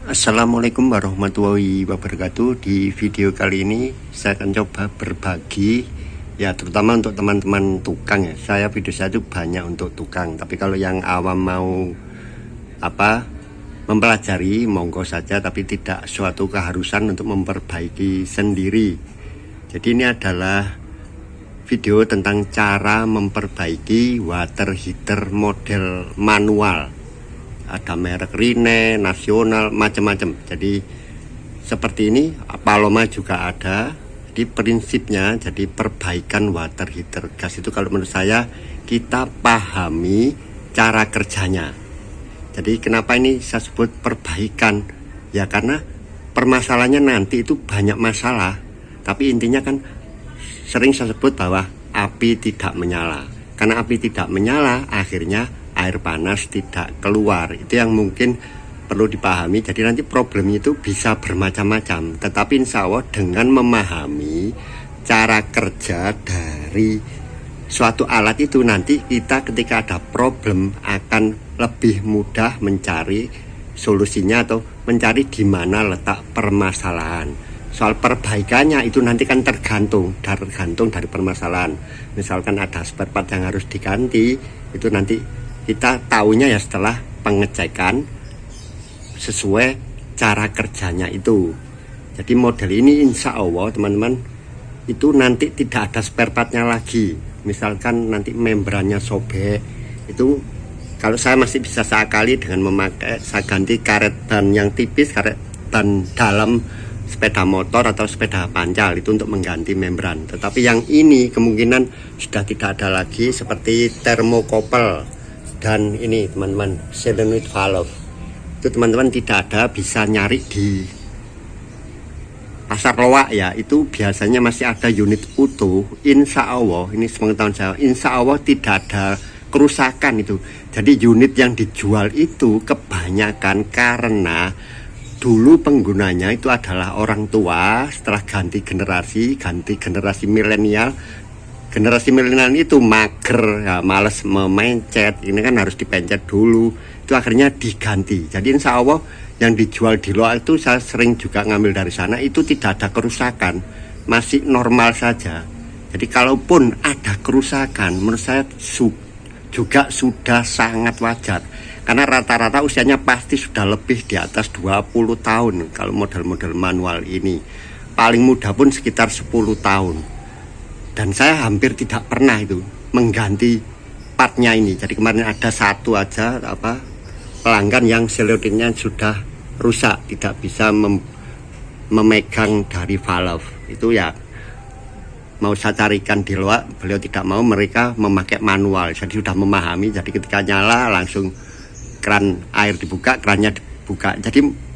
Assalamualaikum warahmatullahi wabarakatuh. Di video kali ini saya akan coba berbagi, ya terutama untuk teman-teman tukang ya. Video saya itu banyak untuk tukang, tapi kalau yang awam mau mempelajari monggo saja, tapi tidak suatu keharusan untuk memperbaiki sendiri. Jadi ini adalah video tentang cara memperbaiki water heater model manual. Ada merek Rine, nasional, macam-macam. Jadi seperti ini, Paloma juga ada. Jadi prinsipnya, jadi perbaikan water heater gas itu kalau menurut saya kita pahami cara kerjanya. Jadi kenapa ini saya sebut perbaikan? Ya karena permasalahannya nanti itu banyak masalah. Tapi intinya kan sering saya sebut bahwa api tidak menyala. Karena api tidak menyala, akhirnya air panas tidak keluar. Itu yang mungkin perlu dipahami. Jadi nanti problemnya itu bisa bermacam-macam, tetapi insya Allah dengan memahami cara kerja dari suatu alat itu, nanti kita ketika ada problem akan lebih mudah mencari solusinya atau mencari di mana letak permasalahan. Soal perbaikannya itu nanti kan tergantung dari permasalahan. Misalkan ada spare part yang harus diganti, itu nanti kita tahunya ya setelah pengecekan sesuai cara kerjanya itu. Jadi model ini insya Allah teman-teman itu nanti tidak ada spare partnya lagi. Misalkan nanti membrannya sobek, itu kalau saya masih bisa seakali dengan memakai, saya ganti karet ban yang tipis, karet ban dalam sepeda motor atau sepeda pancal itu untuk mengganti membran. Tetapi yang ini kemungkinan sudah tidak ada lagi, seperti thermocouple. Dan ini teman-teman, solenoid valve itu teman-teman tidak ada, bisa nyari di pasar loak ya. Itu biasanya masih ada unit utuh. Insya Allah, ini sepengetahuan saya, insya Allah tidak ada kerusakan itu. Jadi unit yang dijual itu kebanyakan karena dulu penggunanya itu adalah orang tua. Setelah ganti generasi milenial. Generasi milenial itu mager, ya, males memencet. Ini kan harus dipencet dulu. Itu akhirnya diganti. Jadi insya Allah yang dijual di luar itu saya sering juga ngambil dari sana. Itu tidak ada kerusakan, masih normal saja. Jadi kalaupun ada kerusakan, menurut saya juga sudah sangat wajar. Karena rata-rata usianya pasti sudah lebih di atas 20 tahun. Kalau model-model manual ini paling muda pun sekitar 10 tahun. Dan saya hampir tidak pernah itu mengganti partnya ini. Jadi kemarin ada satu aja pelanggan yang selotipnya sudah rusak, tidak bisa memegang dari valve. Itu ya mau saya carikan di luar, beliau tidak mau, mereka memakai manual. Jadi sudah memahami, jadi ketika nyala langsung keran air dibuka, kerannya dibuka. Jadi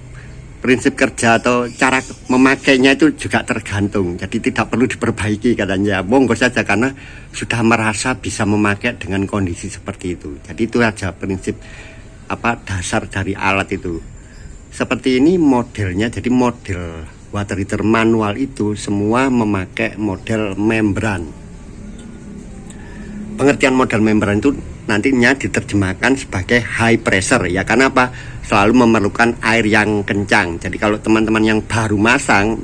prinsip kerja atau cara memakainya itu juga tergantung. Jadi tidak perlu diperbaiki katanya, monggo saja karena sudah merasa bisa memakai dengan kondisi seperti itu. Jadi itu aja prinsip dasar dari alat itu. Seperti ini modelnya. Jadi model water heater manual itu semua memakai model membran. Pengertian model membran itu nantinya diterjemahkan sebagai high pressure ya. Karena apa? Selalu memerlukan air yang kencang. Jadi kalau teman-teman yang baru masang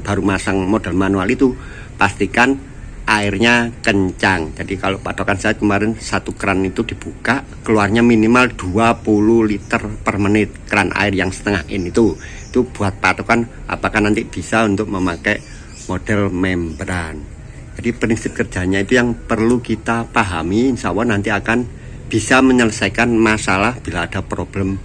model manual itu pastikan airnya kencang. Jadi kalau patokan saya kemarin satu keran itu dibuka, keluarnya minimal 20 liter per menit. Keran air yang setengah in itu buat patokan apakah nanti bisa untuk memakai model membran. Jadi prinsip kerjanya itu yang perlu kita pahami. Insya Allah nanti akan bisa menyelesaikan masalah bila ada problem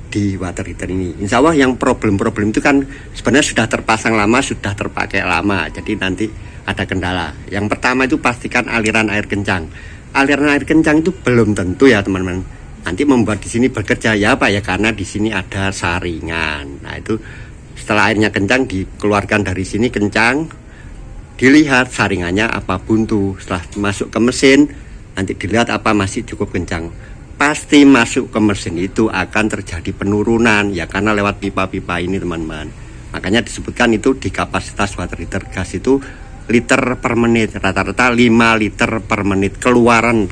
di water heater ini. Insya Allah yang problem-problem itu kan sebenarnya sudah terpasang lama, sudah terpakai lama. Jadi nanti ada kendala. Yang pertama itu pastikan aliran air kencang. Aliran air kencang itu belum tentu ya teman-teman. Nanti membuat di sini bekerja ya karena di sini ada saringan. Nah itu setelah airnya kencang dikeluarkan dari sini kencang, dilihat saringannya apa buntu. Setelah masuk ke mesin nanti dilihat apa masih cukup kencang. Pasti masuk ke mesin itu akan terjadi penurunan ya karena lewat pipa-pipa ini teman-teman. Makanya disebutkan itu di kapasitas water heater gas itu liter per menit, rata-rata 5 liter per menit keluaran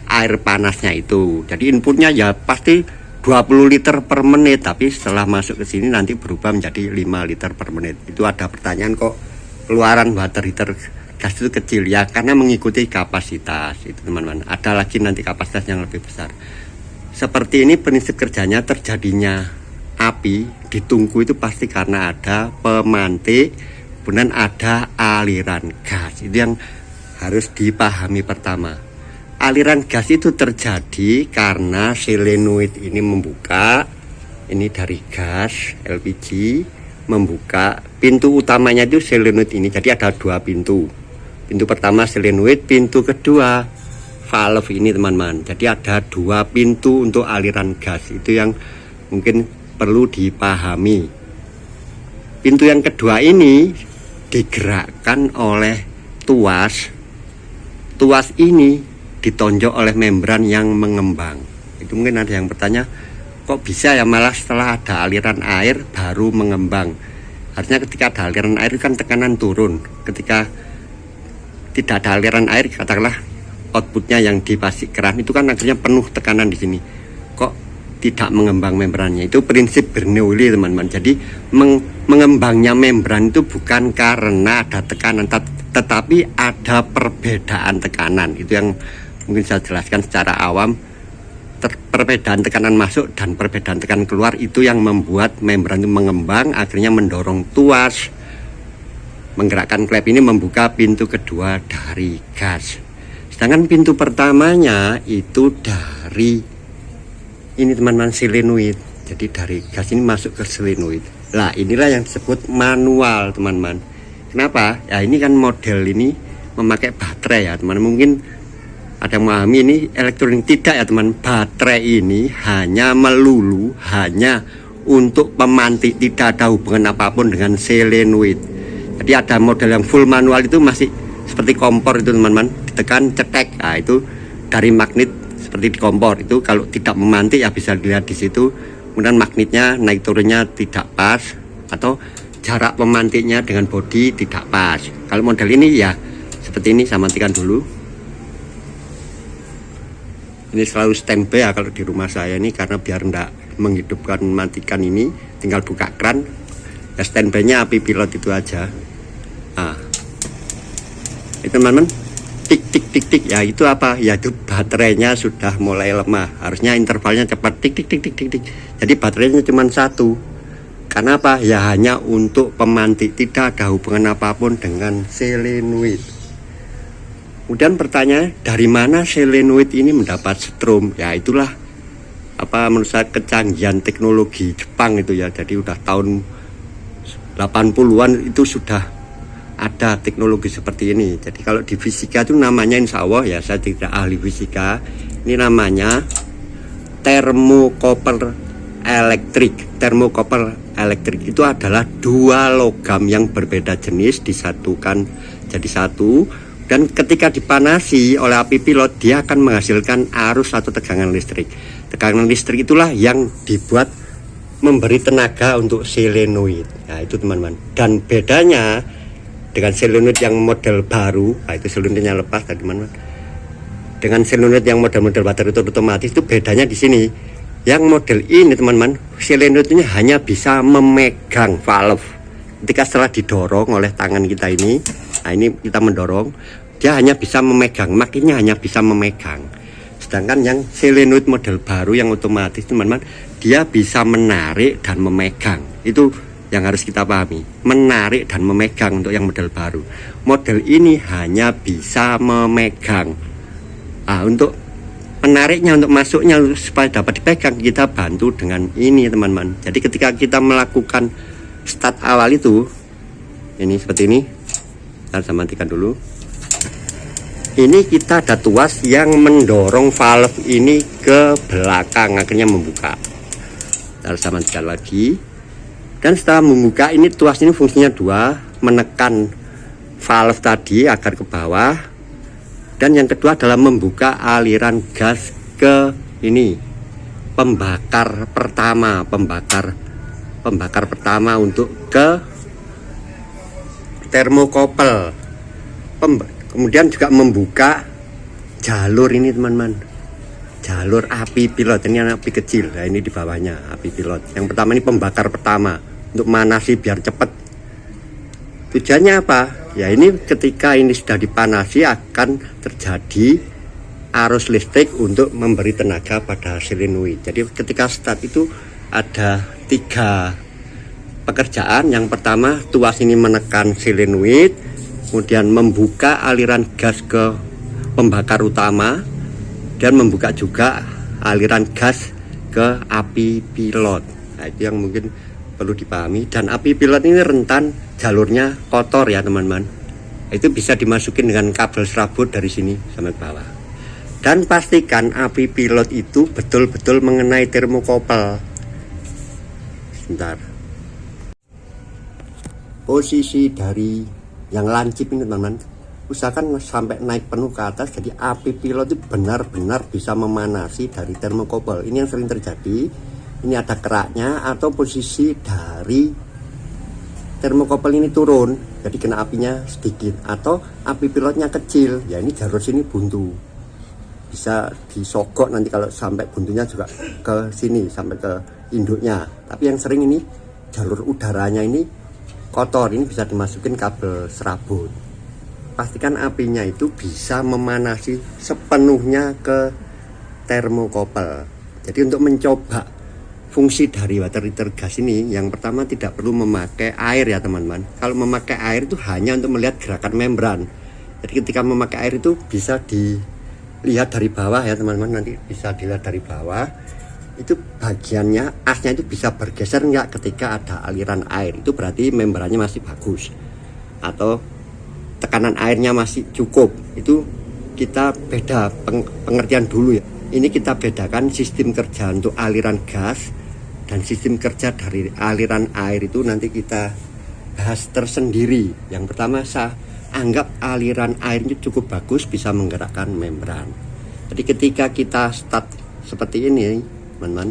air panasnya itu. Jadi inputnya ya pasti 20 liter per menit, tapi setelah masuk ke sini nanti berubah menjadi 5 liter per menit. Itu ada pertanyaan, kok keluaran water heater gas itu kecil? Ya karena mengikuti kapasitas itu teman-teman. Ada lagi nanti kapasitas yang lebih besar. Seperti ini prinsip kerjanya. Terjadinya api di tungku itu pasti karena ada pemantik, kemudian ada aliran gas. Itu yang harus dipahami pertama. Aliran gas itu terjadi karena solenoid ini membuka, ini dari gas LPG, membuka pintu utamanya itu solenoid ini. Jadi ada dua pintu. Pintu pertama solenoid, pintu kedua valve ini teman-teman. Jadi ada dua pintu untuk aliran gas. Itu yang mungkin perlu dipahami. Pintu yang kedua ini digerakkan oleh tuas. Tuas ini ditonjok oleh membran yang mengembang. Itu mungkin ada yang bertanya, kok bisa ya malah setelah ada aliran air baru mengembang? Harusnya ketika ada aliran air kan tekanan turun. Ketika tidak ada aliran air, katakanlah outputnya yang di pasik keran itu kan akhirnya penuh tekanan di sini. Kok tidak mengembang membrannya? Itu prinsip Bernoulli teman-teman. Jadi mengembangnya membran itu bukan karena ada tekanan, tetapi ada perbedaan tekanan. Itu yang mungkin saya jelaskan secara awam. Perbedaan tekanan masuk dan perbedaan tekanan keluar itu yang membuat membran itu mengembang, akhirnya mendorong tuas, menggerakkan klep ini membuka pintu kedua dari gas. Sedangkan pintu pertamanya itu dari ini teman-teman, solenoid. Jadi dari gas ini masuk ke solenoid. Lah inilah yang disebut manual teman-teman. Kenapa? Ya ini kan model ini memakai baterai ya teman. Mungkin ada yang memahami ini elektronik, tidak ya teman. Baterai ini hanya melulu hanya untuk pemantik, tidak ada hubungan apapun dengan solenoid. Jadi ada model yang full manual itu masih seperti kompor itu teman-teman, ditekan cetek. Nah itu dari magnet seperti di kompor itu, kalau tidak memantik ya bisa dilihat di situ. Kemudian magnetnya naik turunnya tidak pas, atau jarak pemantiknya dengan bodi tidak pas. Kalau model ini ya seperti ini. Saya matikan dulu. Ini selalu standby ya kalau di rumah saya ini, karena biar enggak menghidupkan matikan ini, tinggal buka keran ya, standby-nya api pilot itu aja. Nah itu teman-teman, tik tik tik tik ya, itu apa ya, itu baterainya sudah mulai lemah. Harusnya intervalnya cepat, tik tik tik tik tik tik. Jadi baterainya cuma satu. Karena apa ya, hanya untuk pemantik, tidak ada hubungan apapun dengan solenoid. Kemudian pertanyaan, dari mana solenoid ini mendapat strom? Ya itulah apa menurut saya kecanggihan teknologi Jepang itu ya. Jadi udah tahun 80-an itu sudah ada teknologi seperti ini. Jadi kalau di fisika itu namanya, insya Allah ya saya tidak ahli fisika, ini namanya thermocouple elektrik. Thermocouple elektrik itu adalah dua logam yang berbeda jenis disatukan jadi satu, dan ketika dipanasi oleh api pilot dia akan menghasilkan arus atau tegangan listrik. Tegangan listrik itulah yang dibuat memberi tenaga untuk solenoid. Nah itu teman-teman. Dan bedanya dengan solenoid yang model baru, nah itu solenoidnya lepas tadi teman-teman, dengan solenoid yang model-model baterai itu otomatis, itu bedanya di sini. Yang model ini teman-teman, solenoidnya hanya bisa memegang valve. Ketika setelah didorong oleh tangan kita ini, nah ini kita mendorong, dia hanya bisa memegang, makinnya hanya bisa memegang. Sedangkan yang solenoid model baru yang otomatis teman-teman, dia bisa menarik dan memegang. Itu yang harus kita pahami, menarik dan memegang untuk yang model baru. Model ini hanya bisa memegang. Nah, untuk menariknya, untuk masuknya supaya dapat dipegang, kita bantu dengan ini teman-teman. Jadi ketika kita melakukan start awal itu, ini seperti ini. Saya matikan dulu. Ini kita ada tuas yang mendorong valve ini ke belakang, akhirnya membuka. Saya matikan lagi. Dan setelah membuka ini, tuas ini fungsinya dua, menekan valve tadi agar ke bawah, dan yang kedua adalah membuka aliran gas ke ini pembakar pertama, pembakar pertama untuk ke thermocouple. Kemudian juga membuka jalur ini teman-teman, jalur api pilot. Ini api kecil, nah ini di bawahnya api pilot. Yang pertama ini pembakar pertama untuk manasi biar cepat. Tujuannya apa? Ya ini ketika ini sudah dipanasi akan terjadi arus listrik untuk memberi tenaga pada solenoid. Jadi ketika start itu ada 3 pekerjaan. Yang pertama, tuas ini menekan solenoid, kemudian membuka aliran gas ke pembakar utama, dan membuka juga aliran gas ke api pilot. Nah, itu yang mungkin perlu dipahami. Dan api pilot ini rentan jalurnya kotor ya teman-teman. Itu bisa dimasukin dengan kabel serabut dari sini sampai ke bawah. Dan pastikan api pilot itu betul-betul mengenai termokopel. Sebentar. Posisi dari yang lancip ini teman-teman, usahakan sampai naik penuh ke atas, jadi api pilot itu benar-benar bisa memanasi dari termokopel. Ini yang sering terjadi. Ini ada keraknya atau posisi dari termokopel ini turun, jadi kena apinya sedikit, atau api pilotnya kecil, ya ini jalur sini buntu, bisa disogok nanti kalau sampai buntunya juga ke sini sampai ke induknya. Tapi yang sering ini jalur udaranya ini kotor, ini bisa dimasukin kabel serabut. Pastikan apinya itu bisa memanasi sepenuhnya ke termokopel. Jadi untuk mencoba fungsi dari water heater gas ini, yang pertama tidak perlu memakai air ya teman-teman. Kalau memakai air itu hanya untuk melihat gerakan membran. Jadi ketika memakai air itu bisa dilihat dari bawah ya teman-teman, nanti bisa dilihat dari bawah. Itu bagiannya, asnya itu bisa bergeser enggak ketika ada aliran air. Itu berarti membrannya masih bagus, atau tekanan airnya masih cukup. Itu kita beda pengertian dulu ya. Ini kita bedakan sistem kerja untuk aliran gas dan sistem kerja dari aliran air. Itu nanti kita bahas tersendiri. Yang pertama, saya anggap aliran air itu cukup bagus, bisa menggerakkan membran. Jadi ketika kita start seperti ini teman-teman,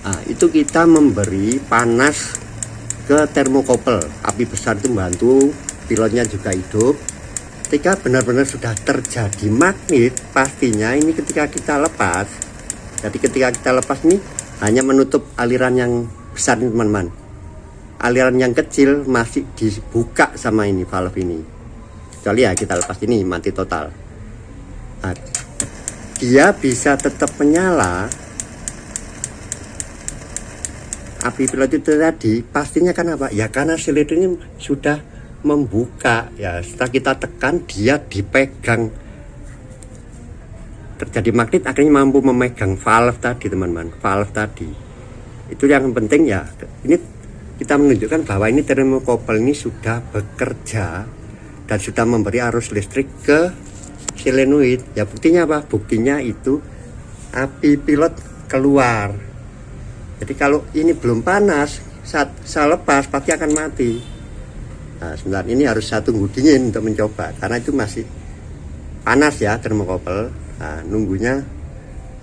nah, itu kita memberi panas ke termokopel. Api besar itu membantu, pilotnya juga hidup. Ketika benar-benar sudah terjadi magnet, pastinya ini ketika kita lepas, jadi ketika kita lepas ini hanya menutup aliran yang besar ini teman-teman. Aliran yang kecil masih dibuka sama ini valve ini. Kecuali ya kita lepas ini mati total. Nah, dia bisa tetap menyala. Api pilot itu tadi pastinya kan apa? Ya karena silinder ini sudah membuka ya. Setelah kita tekan, dia dipegang, terjadi magnet, akhirnya mampu memegang valve tadi teman-teman. Valve tadi itu yang penting ya. Ini kita menunjukkan bahwa ini termokopel ini sudah bekerja dan sudah memberi arus listrik ke solenoid. Ya buktinya apa? Buktinya itu api pilot keluar. Jadi kalau ini belum panas, saat saya lepas pasti akan mati. Nah sebentar, ini harus saya tunggu dingin untuk mencoba, karena itu masih panas ya termokopel. Nah nunggunya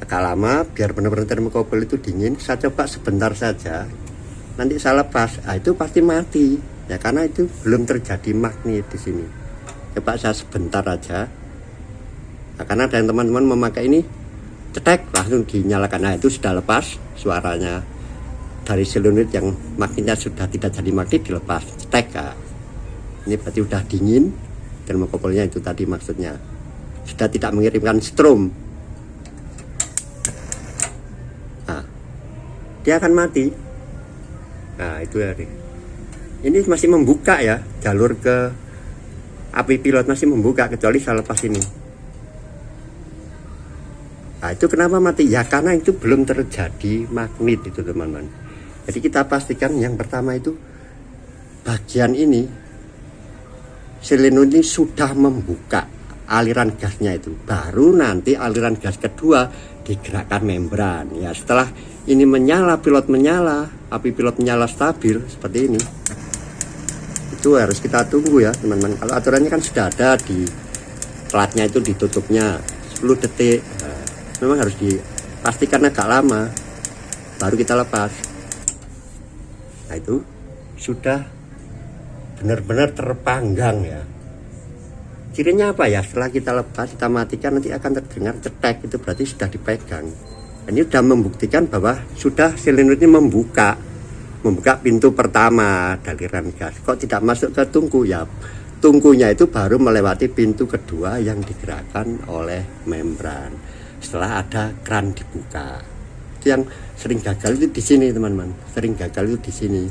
agak lama biar benar-benar termokopel itu dingin. Saya coba sebentar saja, nanti saya lepas. Nah itu pasti mati ya, karena itu belum terjadi magnet di sini. Coba saya sebentar aja. Nah, karena ada yang teman-teman memakai ini cetek langsung dinyalakan. Nah itu sudah lepas suaranya dari solenoid yang magnetnya sudah tidak jadi magnet, dilepas cetek. Nah, ini berarti sudah dingin termokopelnya, itu tadi maksudnya sudah tidak mengirimkan strom. Nah dia akan mati. Nah itu ya, ini masih membuka ya, jalur ke api pilot masih membuka, kecuali saya lepas ini. Nah itu kenapa mati? Ya karena itu belum terjadi magnet itu teman-teman. Jadi kita pastikan yang pertama itu bagian ini solenoid ini sudah membuka aliran gasnya itu. Baru nanti aliran gas kedua digerakkan membran. Ya setelah ini menyala, pilot menyala, api pilot menyala stabil seperti ini, itu harus kita tunggu ya teman-teman. Kalau aturannya kan sudah ada di platnya, itu ditutupnya 10 detik. Nah, memang harus dipastikan agak lama baru kita lepas. Nah itu sudah benar-benar terpanggang ya. Cirinya apa ya? Setelah kita lepas, kita matikan, nanti akan terdengar cetek, itu berarti sudah dipegang. Ini sudah membuktikan bahwa sudah silinder ini membuka pintu pertama aliran gas. Kok tidak masuk ke tungku? Ya, tungkunya itu baru melewati pintu kedua yang digerakkan oleh membran. Setelah ada keran dibuka. Itu yang sering gagal itu di sini, teman-teman. Sering gagal itu di sini.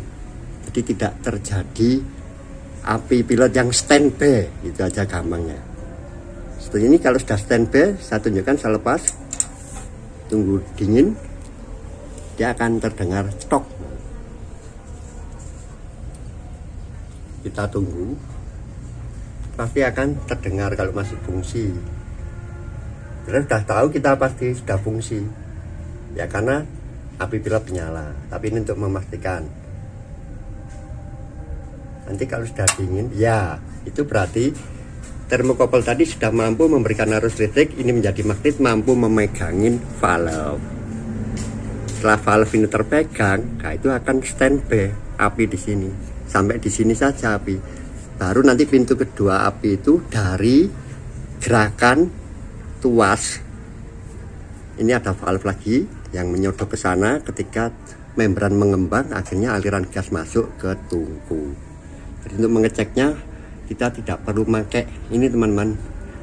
Jadi tidak terjadi api pilot yang standby, itu aja gampangnya. Seperti ini kalau sudah standby, saya tunjukkan, saya lepas, tunggu dingin, dia akan terdengar cetok. Kita tunggu, pasti akan terdengar kalau masih fungsi. Kita sudah tahu kita pasti sudah fungsi, ya karena api pilot menyala. Tapi ini untuk memastikan. Nanti kalau sudah dingin, ya itu berarti termokopel tadi sudah mampu memberikan arus listrik. Ini menjadi magnet, mampu memegangin valve. Setelah valve ini terpegang, nah itu akan standby api di sini. Sampai di sini saja api. Baru nanti pintu kedua api itu dari gerakan tuas. Ini ada valve lagi yang menyodok ke sana. Ketika membran mengembang, akhirnya aliran gas masuk ke tungku. Jadi untuk mengeceknya kita tidak perlu pakai ini, teman-teman,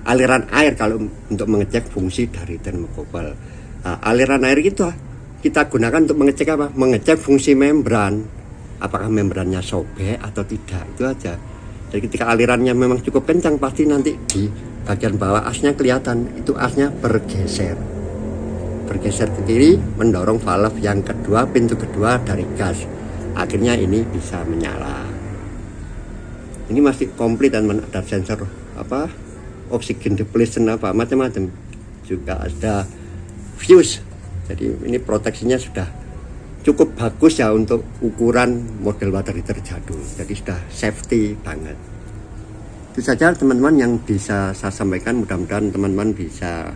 aliran air kalau untuk mengecek fungsi dari termokopel. Aliran air itu kita gunakan untuk mengecek apa? Mengecek fungsi membran, apakah membrannya sobek atau tidak, itu aja. Jadi ketika alirannya memang cukup kencang, pasti nanti di bagian bawah asnya kelihatan, itu asnya bergeser ke kiri, mendorong valve yang kedua, pintu kedua dari gas. Akhirnya ini bisa menyala. Ini masih komplit, dan ada sensor apa, oksigen depletion apa macam-macam, juga ada fuse. Jadi ini proteksinya sudah cukup bagus ya untuk ukuran model water heater jadul. Jadi sudah safety banget. Itu saja teman-teman yang bisa saya sampaikan. Mudah-mudahan teman-teman bisa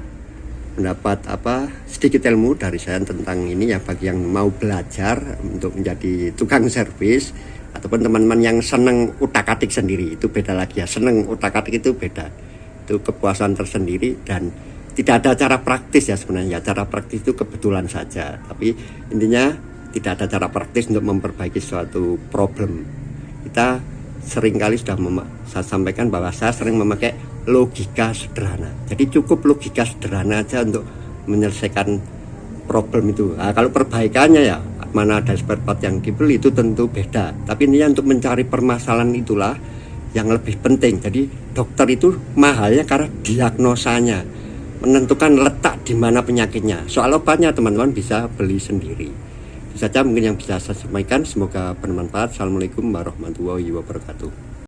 mendapat apa sedikit ilmu dari saya tentang ini ya, bagi yang mau belajar untuk menjadi tukang servis, ataupun teman-teman yang seneng utak-atik sendiri. Itu beda lagi ya, seneng utak-atik itu beda, itu kepuasan tersendiri. Dan tidak ada cara praktis ya sebenarnya. Cara praktis itu kebetulan saja, tapi intinya tidak ada cara praktis untuk memperbaiki suatu problem. Kita seringkali sudah saya sampaikan bahwa saya sering memakai logika sederhana. Jadi cukup logika sederhana aja untuk menyelesaikan problem itu. Nah, kalau perbaikannya ya mana ada spare part yang dibeli, itu tentu beda. Tapi ini untuk mencari permasalahan itulah yang lebih penting. Jadi dokter itu mahalnya karena diagnosanya, menentukan letak di mana penyakitnya. Soal obatnya teman-teman bisa beli sendiri. Itu saja mungkin yang bisa saya sampaikan. Semoga bermanfaat. Assalamualaikum warahmatullahi wabarakatuh.